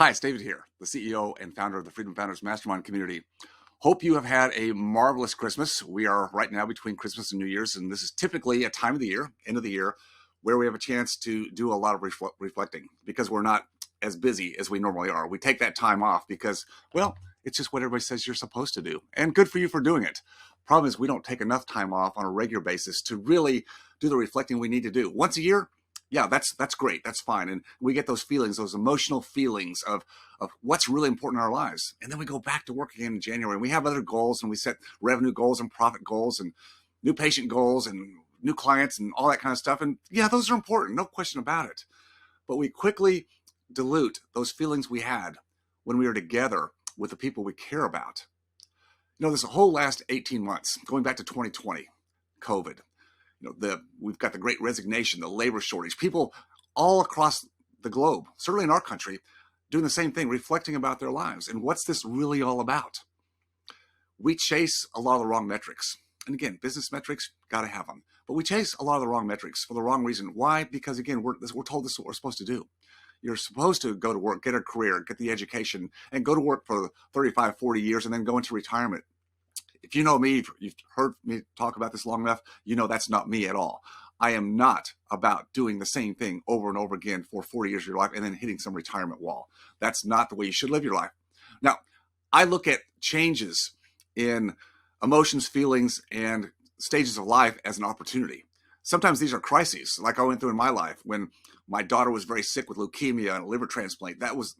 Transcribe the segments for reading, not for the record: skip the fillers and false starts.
Hi, it's David here, the CEO and founder of the Freedom Founders Mastermind community. Hope you have had a marvelous Christmas. We are right now between Christmas and New Year's, and this is typically a time of the year, end of the year, where we have a chance to do a lot of reflecting because we're not as busy as we normally are. We take that time off because, well, it's just what everybody says you're supposed to do, and good for you for doing it. Problem is we don't take enough time off on a regular basis to really do the reflecting we need to do. Once a year, yeah, that's great. That's fine. And we get those feelings, those emotional feelings of what's really important in our lives. And then we go back to work again in January. And we have other goals, and we set revenue goals and profit goals and new patient goals and new clients and all that kind of stuff. And yeah, those are important. No question about it. But we quickly dilute those feelings we had when we were together with the people we care about. You know, this whole last 18 months, going back to 2020, COVID, we've got the great resignation, the labor shortage, people all across the globe, certainly in our country, doing the same thing, reflecting about their lives. And what's this really all about? We chase a lot of the wrong metrics. And again, business metrics, got to have them. But we chase a lot of the wrong metrics for the wrong reason. Why? Because again, we're told this is what we're supposed to do. You're supposed to go to work, get a career, get the education, and go to work for 35, 40 years and then go into retirement. If you know me, you've heard me talk about this long enough, you know that's not me at all. I am not about doing the same thing over and over again for 40 years of your life and then hitting some retirement wall. That's not the way you should live your life. Now, I look at changes in emotions, feelings, and stages of life as an opportunity. Sometimes these are crises, like I went through in my life when my daughter was very sick with leukemia and a liver transplant. That was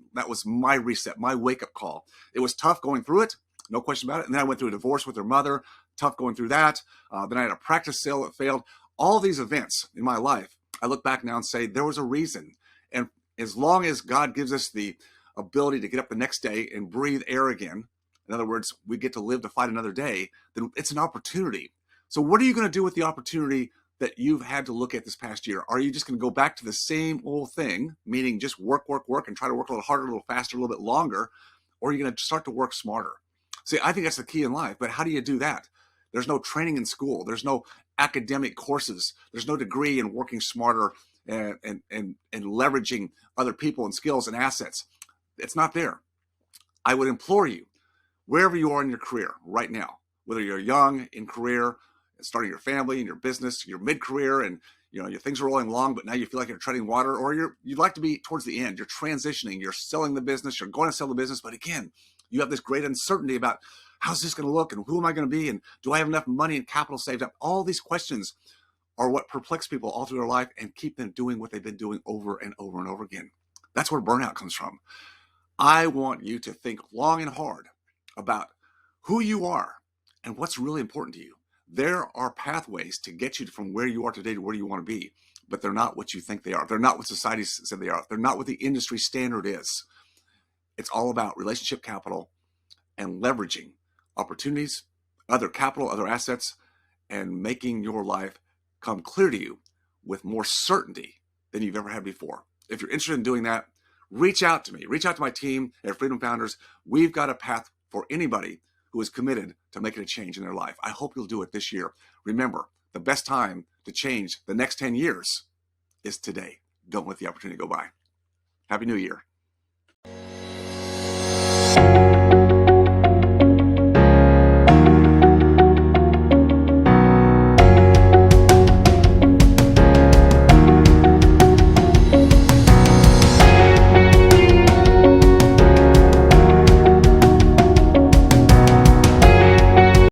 my reset, my wake-up call. It was tough going through it. No question about it. And then I went through a divorce with her mother, tough going through that. Then I had a practice sale that failed. All these events in my life, I look back now and say there was a reason. And as long as God gives us the ability to get up the next day and breathe air again, in other words, we get to live to fight another day, then it's an opportunity. So what are you going to do with the opportunity that you've had to look at this past year? Are you just going to go back to the same old thing, meaning just work, and try to work a little harder, a little faster, a little bit longer? Or are you going to start to work smarter? See, I think that's the key in life, but how do you do that? There's no training in school. There's no academic courses. There's no degree in working smarter and leveraging other people and skills and assets. It's not there. I would implore you, wherever you are in your career right now, whether you're young in career, starting your family and your business, you're mid-career and your things are rolling along, but now you feel like you're treading water, or you'd like to be towards the end. You're transitioning. You're selling the business. You're going to sell the business, but again, you have this great uncertainty about how's this going to look and who am I going to be and do I have enough money and capital saved up? All these questions are what perplex people all through their life and keep them doing what they've been doing over and over and over again. That's where burnout comes from. I want you to think long and hard about who you are and what's really important to you. There are pathways to get you from where you are today to where you want to be, but they're not what you think they are. They're not what society said they are. They're not what the industry standard is. It's all about relationship capital and leveraging opportunities, other capital, other assets, and making your life come clear to you with more certainty than you've ever had before. If you're interested in doing that, reach out to me. Reach out to my team at Freedom Founders. We've got a path for anybody who is committed to making a change in their life. I hope you'll do it this year. Remember, the best time to change the next 10 years is today. Don't let the opportunity go by. Happy New Year.